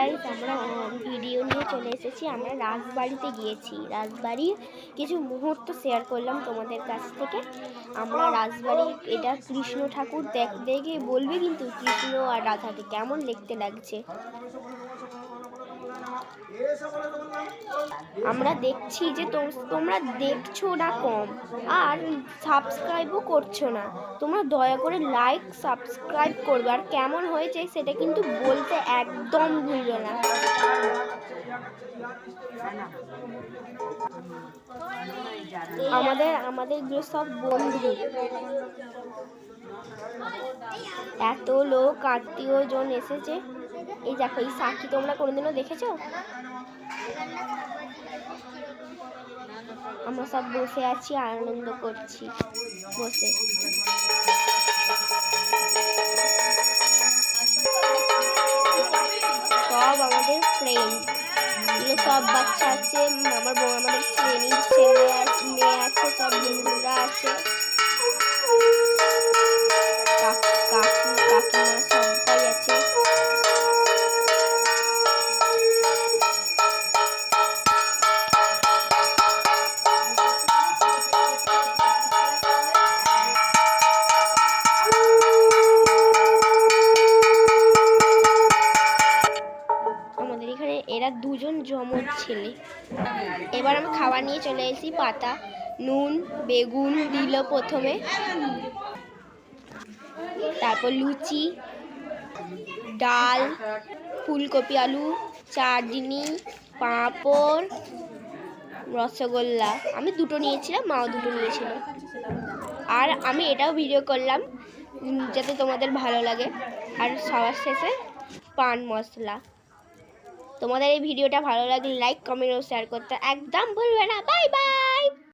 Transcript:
Guys, আমরা video নিয়ে চলে এসেছি। আমরা রাজবাড়িতে গিয়েছি। রাজবাড়ির কিছু মুহূর্ত শেয়ার করলাম তোমাদের কাছ থেকে। আমরা রাজবাড়ি, এটা কৃষ্ণ ঠাকুর দেখে বলবে কিন্তু কৃষ্ণ আর রাধাকে কেমন দেখতে লাগছে। আমরা দেখছি যে তোমরা দেখছো না কম, আর সাবস্ক্রাইবও করছো না। তোমরা দয়া করে লাইক সাবস্ক্রাইব করবে, আর কেমন হয়েছে সেটা কিন্তু বলতে একদম ভুলবে না। আমাদের সব বন্ধু, এত লোক আত্মীয় জন এসেছে। এই দেখো, এই সাক্ষী তোমরা কোনোদিনও দেখেছো? আমরা সব বসে আছি, আনন্দ করছি বসে। সব আমাদের ফ্রেন্ড, সব বাচ্চা আছে, আমাদের শ্রেণীর ছেলে আছে, মেয়ে আছে, সব বন্ধুরা আছে, কাকু কাকিমা সবাই আছে। আমাদের এখানে এরা দুজন জমজ ছেলে। এবার আমি খাবার নিয়ে চলে এসেছি। পাতা, নুন, বেগুন দিল প্রথমে, তারপর লুচি, ডাল, ফুলকপি আলু, চাটনি, পাঁপড়, রসগোল্লা। আমি দুটো নিয়েছিলাম, মাও দুটো নিয়েছিল। আর আমি এটাও ভিডিও করলাম যাতে তোমাদের ভালো লাগে। আর সবার শেষে পান মশলা। তোমাদের এই ভিডিওটা ভালো লাগলে লাইক, কমেন্ট ও শেয়ার করতে একদম ভুলবে না। Bye bye.